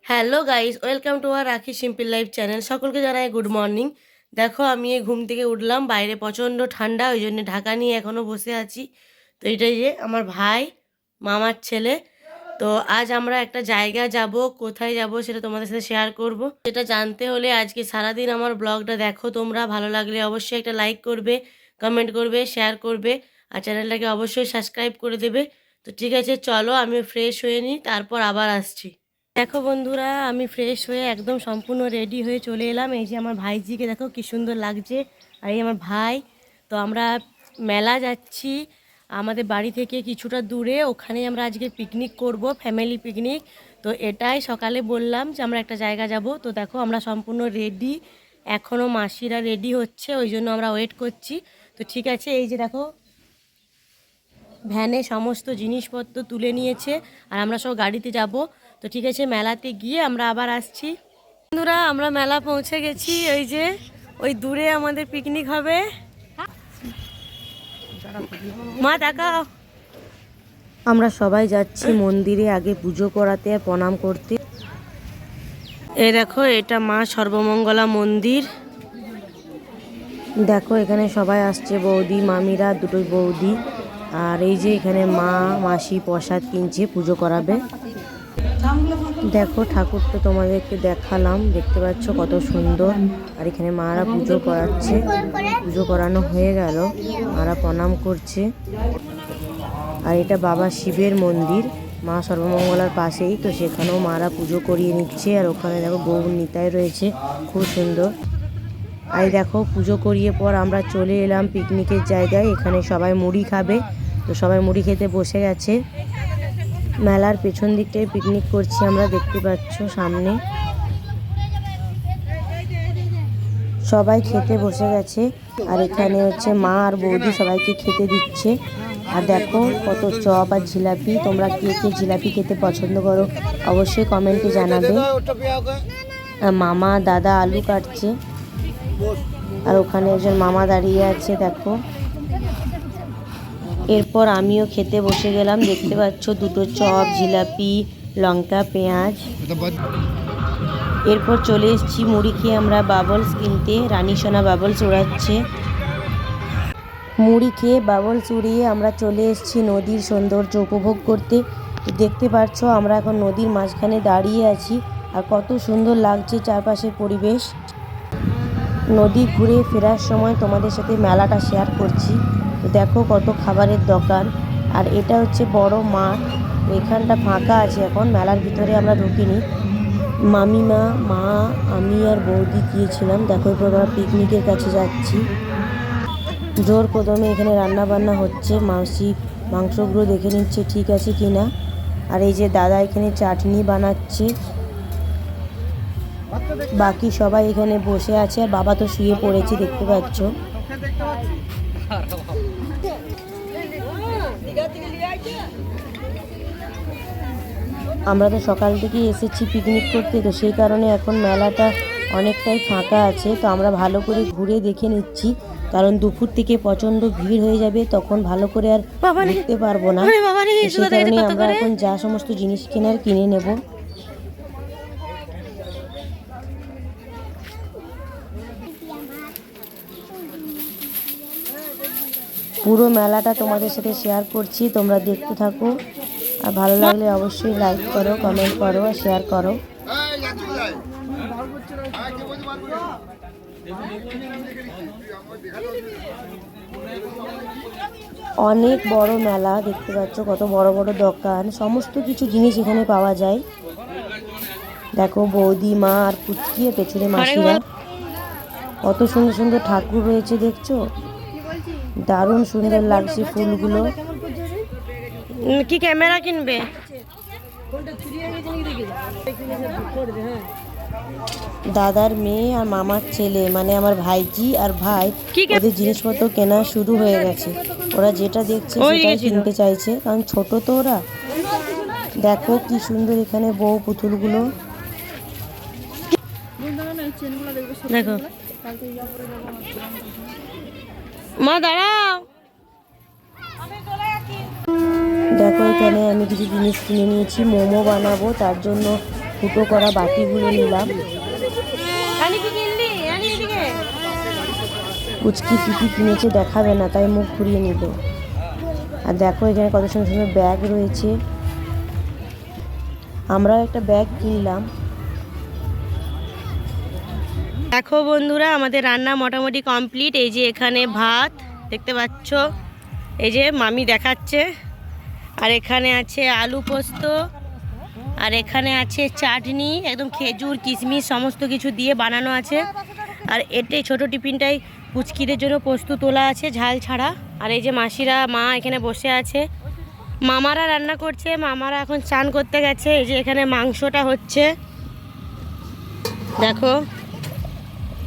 Hello guys, welcome to আর রাখি simple life channel. সকলকে জানাই গুড মর্নিং। দেখো, আমি এই ঘুম থেকে উঠলাম, বাইরে প্রচণ্ড ঠান্ডা, ওই জন্য ঢাকা নিয়ে এখনও বসে আছি। তো এটাই যে আমার ভাই, মামার ছেলে। তো আজ আমরা একটা জায়গা যাব, কোথায় যাব সেটা তোমাদের সাথে শেয়ার করব। সেটা জানতে হলে আজকে সারাদিন আমার ব্লগটা দেখো তোমরা। ভালো লাগলে অবশ্যই একটা লাইক করবে, কমেন্ট করবে, শেয়ার করবে, আর চ্যানেলটাকে অবশ্যই সাবস্ক্রাইব করে দেবে। তো ঠিক আছে, চলো আমি ফ্রেশ হয়ে নিই, তারপর আবার আসছি। দেখো বন্ধুরা, আমি ফ্রেশ হয়ে একদম সম্পূর্ণ রেডি হয়ে চলে এলাম। এই যে আমার ভাইজিকে দেখো কি সুন্দর লাগছে, আর এই আমার ভাই। তো আমরা মেলা যাচ্ছি আমাদের বাড়ি থেকে কিছুটা দূরে, ওখানে আমরা আজকে পিকনিক করব, ফ্যামিলি পিকনিক। তো এটাই সকালে বললাম যে আমরা একটা জায়গা যাব। তো দেখো আমরা সম্পূর্ণ রেডি, এখনও মাসিরা রেডি হচ্ছে, ওই জন্য আমরা ওয়েট করছি। তো ঠিক আছে, এই যে দেখো ভ্যানে সমস্ত জিনিসপত্র তুলে নিয়েছে, আর আমরা সব গাড়িতে যাব। তো ঠিক আছে, মেলাতে গিয়ে আমরা আবার আসছি। বন্ধুরা, আমরা মেলা পৌঁছে গেছি। ওই যে ওই দূরে আমাদের পিকনিক হবে। মা দেখাও। আমরা সবাই যাচ্ছি মন্দিরে আগে পুজো করাতে আর প্রণাম করতে। এই দেখো, এটা মা সর্বমঙ্গলা মন্দির। দেখো এখানে সবাই আসছে, বৌদি মামিরা, দুটোই বৌদি। আর এই যে এখানে মা মাসি প্রসাদ কিনছে, পুজো করাবে। দেখো ঠাকুর তো তোমাদেরকে দেখালাম, দেখতে পাচ্ছ কত সুন্দর। আর এখানে মারা পুজো করাচ্ছে, পুজো করানো হয়ে গেল, মারা প্রণাম করছে। আর এটা বাবা শিবের মন্দির, মা সর্বমঙ্গলার পাশেই, তো সেখানেও মারা পুজো করিয়ে নিচ্ছে। আর ওখানে দেখো গৌর নিতাই রয়েছে, খুব সুন্দর। আর দেখো পুজো করিয়ে পর আমরা চলে এলাম পিকনিকের জায়গায়। এখানে সবাই মুড়ি খাবে, তো সবাই মুড়ি খেতে বসে গেছে। মেলার পেছন দিকটায় পিকনিক করছি আমরা, দেখতে পাচ্ছ সামনে সবাই খেতে বসে গেছে। আর এখানে হচ্ছে মা আর বৌদি সবাইকে খেতে দিচ্ছে। আর দেখো কত চপ আর জিলাপি। তোমরা কে কে জিলাপি খেতে পছন্দ করো অবশ্যই কমেন্টে জানাবে। মামা দাদা আলু কাটছে, আর ওখানে একজন মামা দাঁড়িয়ে আছে দেখো। এরপর আমিও খেতে বসে গেলাম, দেখতে পাচ্ছ দুটো চপ, জিলাপি, লঙ্কা, পেঁয়াজ। এরপর চলে এসেছি মুড়ি খেয়ে আমরা বাবলস কিনতে। রানী সোনা বাবলস উড়াচ্ছে। মুড়ি খেয়ে বাবলস উড়িয়ে আমরা চলে এসেছি নদীর সৌন্দর্য উপভোগ করতে। দেখতে পাচ্ছ আমরা এখন নদীর মাঝখানে দাঁড়িয়ে আছি, আর কত সুন্দর লাগছে চারপাশের পরিবেশ। নদী ঘুরে ফেরার সময় তোমাদের সাথে মেলাটা শেয়ার করছি। তো দেখো কত খাবারের দোকান, আর এটা হচ্ছে বড় মাঠ। এখানটা ফাঁকা আছে এখন, মেলার ভিতরে আমরা ঢুকিনি। মামিমা, মা, আমি আর বৌদি গিয়েছিলাম। দেখো এরপর আমরা পিকনিকের কাছে যাচ্ছি। জোর কদমে এখানে রান্না বান্না হচ্ছে, মাসি মাংসগুলো দেখে নিচ্ছে ঠিক আছে কিনা। আর এই যে দাদা এখানে চাটনি বানাচ্ছে। বাকি সবাই এখানে বসে আছে, আর বাবা তো শুয়ে পড়েছে, দেখতে পাচ্ছ। আমরা তো সকাল থেকেই এসেছি পিকনিক করতে, তো সেই কারণে এখন মেলাটা অনেকটাই ফাঁকা আছে। তো আমরা ভালো করে ঘুরে দেখে নিচ্ছি, কারণ দুপুর থেকে প্রচণ্ড ভিড় হয়ে যাবে, তখন ভালো করে আর দেখতে পারবো না। সেই কারণে আমরা এখন যা সমস্ত জিনিস কেনার কিনে নেব। পুরো মেলাটা তোমাদের সাথে শেয়ার করছি, তোমরা দেখতে থাকো। আর ভালো লাগলে অবশ্যই লাইক করো, কমেন্ট করো, আর শেয়ার করো। অনেক বড় মেলা, দেখতে পাচ্ছ কত বড় বড় দোকান, সমস্ত কিছু জিনিস এখানে পাওয়া যায়। দেখো বৌদি, মা আর পুচকি, পেছনে মাসিরা। কত সুন্দর সুন্দর ঠাকুর রয়েছে, দেখছো দারুণ সুন্দর লাগছে ফুলগুলো। কি ক্যামেরা কিনবে? দাদার মেয়ে আর মামার ছেলে, মানে আমার ভাইজি আর ভাই, ওদের জিনিসপত্র কেনা শুরু হয়ে গেছে। ওরা যেটা দেখছে সেটাই কিনতে চাইছে, কারণ ছোট তো ওরা। দেখো কি সুন্দর এখানে বউ পুতুলগুলো। দেখো মা দাঁড়াও। দেখো এখানে আমি কিছু জিনিস কিনে নিয়েছি, মোমো বানাবো, তার জন্য ফুটো করা বাটিগুলো নিলাম। পুচকি টিপি কিনেছে, দেখাবে না তাই মুখ ঘুরিয়ে নিল। আর দেখো এখানে কত সুন্দর সুন্দর ব্যাগ রয়েছে। আমরাও একটা ব্যাগ কিনলাম। দেখো বন্ধুরা, আমাদের রান্না মোটামুটি কমপ্লিট। এই যে এখানে ভাত দেখতে পাচ্ছ, এই যে মামি দেখাচ্ছে। আর এখানে আছে আলু পোস্ত, আর এখানে আছে চাটনি, একদম খেজুর কিশমিশ সমস্ত কিছু দিয়ে বানানো আছে। আর এটাই ছোট টিফিনটাই পুচকিদের জন্য পোস্ত তোলা আছে ঝাল ছাড়া। আর এই যে মাসিরা মা এখানে বসে আছে, মামারা রান্না করছে, মামারা এখন স্নান করতে গেছে। এই যে এখানে মাংসটা হচ্ছে, দেখো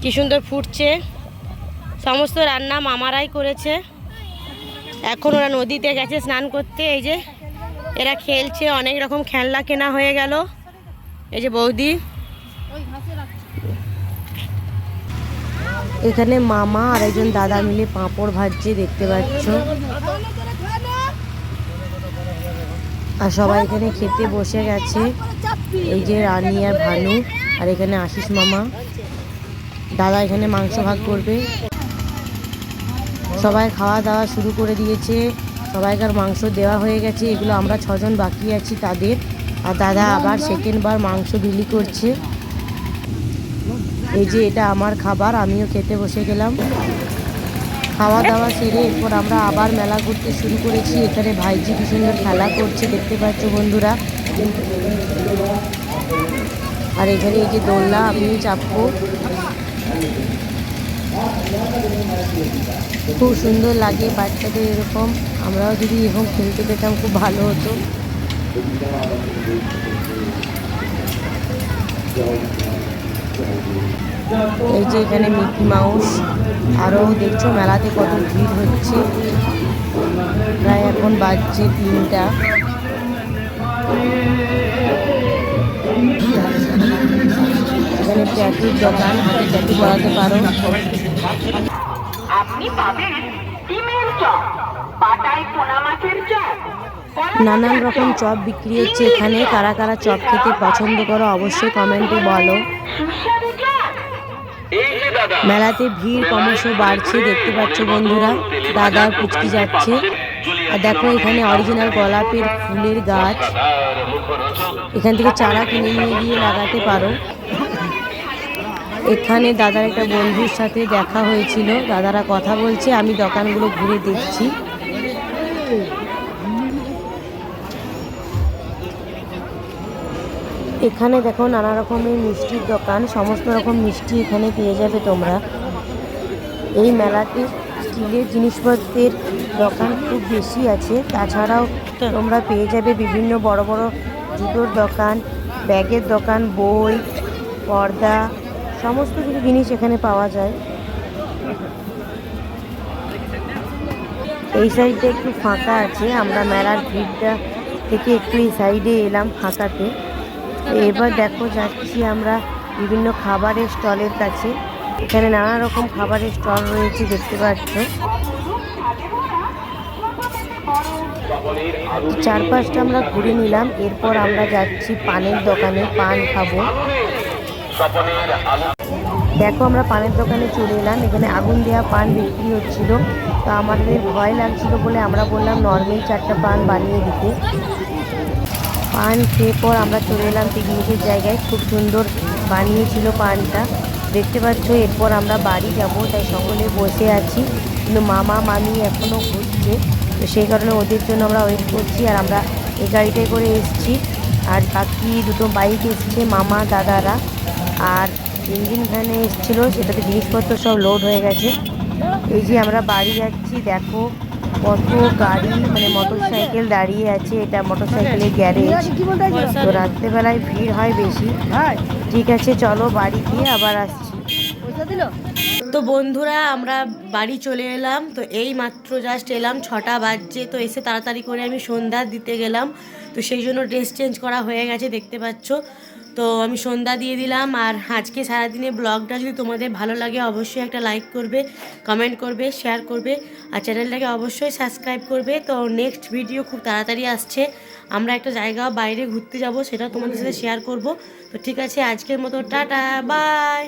কি সুন্দর ফুটছে। সমস্ত রান্না মামারাই করেছে। এখন ওরা নদীতে গেছে স্নান করতে। এই যে এরা খেলছে, অনেক রকম খেলনা কেনা হয়ে গেল। এই যে বৌদি, এখানে মামা আর একজন দাদা মিলে পাঁপড় ভাজছে দেখতে পাচ্ছ। আর সবাই এখানে খেতে বসে গেছে। এই যে রানী আর ভানু, আর এখানে আশিস মামা। দাদা এখানে মাংস ভাগ করবে। সবাই খাওয়া দাওয়া শুরু করে দিয়েছে, সবাইকার মাংস দেওয়া হয়ে গেছে। এগুলো আমরা 6 জন বাকি আছি তাদের। আর দাদা আবার সেকেন্ডবার মাংস বিলি করছে। এই যে এটা আমার খাবার, আমিও খেতে বসে গেলাম। খাওয়া দাওয়া সেরে এরপর আমরা আবার মেলা ঘুরতে শুরু করেছি। এখানে ভাইজি কি সুন্দর খেলা করছে দেখতে পাচ্ছ বন্ধুরা। আর এখানে এই যে দোলনা, আমিও চাপবো। খুব সুন্দর লাগে বাচ্চাদের এরকম। আমরাও যদি এরকম খেলতে পেতাম খুব ভালো হতো। এই যে এখানে মিকি মাউস। আরও দেখছো মেলাতে কত ভিড় হচ্ছে। প্রায় এখন বাজছে 3টা। এখানে ট্যাটুর দোকান, হাতে ট্যাটু করাতে পারো। আপনি পাবেন ডিমের চপ, বাটাই পোনা মাছের চপ, নানান রকম চপ বিক্রি হচ্ছে এখানে। কারা কারা চপ খেতে পছন্দ করো অবশ্যই কমেন্টে বলো। মেলাতে ভিড় ক্রমশ বাড়ছে দেখতে পাচ্ছ বন্ধুরা। দাদা পুচকি যাচ্ছে। আর দেখো এখানে অরিজিনাল গোলাপের ফুলের গাছ, এখান থেকে চারা কিনে নিয়ে গিয়ে লাগাতে পারো। এখানে দাদার একটা বন্ধুর সাথে দেখা হয়েছিল, দাদারা কথা বলছে, আমি দোকানগুলো ঘুরে দেখছি। এখানে দেখো নানা রকমের মিষ্টির দোকান, সমস্ত রকম মিষ্টি এখানে পেয়ে যাবে তোমরা। এই মেলাতে স্টিলের জিনিসপত্রের দোকান খুব বেশি আছে। তাছাড়াও তোমরা পেয়ে যাবে বিভিন্ন বড় বড় জুতোর দোকান, ব্যাগের দোকান, বই, পর্দা, সমস্ত কিছু জিনিস এখানে পাওয়া যায়। এই সাইডটা একটু ফাঁকা আছে, আমরা মেলার ভিড়টা থেকে একটু এই সাইডে এলাম ফাঁকাতে। এবার দেখো যাচ্ছি আমরা বিভিন্ন খাবারের স্টলের কাছে। এখানে নানা রকম খাবারের স্টল রয়েছে দেখতে পাচ্ছ। চারপাশটা আমরা ঘুরে নিলাম। এরপর আমরা যাচ্ছি পানের দোকানে, পান খাবো। দেখো আমরা পানের দোকানে চলে এলাম। এখানে আগুন দেওয়া পান বিক্রি হচ্ছিল। তো আমাদের ভয় লাগছিল বলে আমরা বললাম নর্মাল 4টা পান বানিয়ে দিতে। পান খেয়ে পর আমরা চলে এলাম পিকনিকের জায়গায়। খুব সুন্দর বানিয়েছিল পানটা দেখতে পাচ্ছ। এরপর আমরা বাড়ি যাব, তাই সকলে বসে আছি। কিন্তু মামা মামি এখনও ঘুরছে, তো সেই কারণে ওদের জন্য আমরা ওয়েট করছি। আর আমরা এই গাড়িটায় করে এসেছি, আর বাকি 2টো বাইক এসছে মামা দাদারা। আর ইঞ্জিন ভ্যানে এসেছিলো, সেটাতে জিনিসপত্র সব লোড হয়ে গেছে। এই যে আমরা বাড়ি যাচ্ছি, দেখো কত গাড়ি, মানে মোটরসাইকেল দাঁড়িয়ে আছে। এটা মোটরসাইকেলের গ্যারেজ। তো রাত্রেবেলায় ভিড় হয় বেশি। ঠিক আছে চলো বাড়ি গিয়ে আবার আসছি। তো বন্ধুরা আমরা বাড়ি চলে এলাম। তো এই মাত্র জাস্ট এলাম, 6টা বাজছে। তো এসে তাড়াতাড়ি করে আমি সন্ধ্যা দিতে গেলাম, তো সেই জন্য ড্রেস চেঞ্জ করা হয়ে গেছে দেখতে পাচ্ছ। তো তো আমি সন্ধ্যা দিয়ে দিলাম। আর আজকে সারাদিনের ব্লগটা যদি তোমাদের ভালো লাগে অবশ্যই একটা লাইক করবে, কমেন্ট করবে, শেয়ার করবে আর চ্যানেলটাকে অবশ্যই সাবস্ক্রাইব করবে। তো নেক্সট ভিডিও খুব তাড়াতাড়ি আসছে, আমরা একটা জায়গা বাইরে ঘুরতে যাব, সেটা তোমাদের সাথে শেয়ার করব। তো ঠিক আছে, আজকের মতো টাটা, বাই।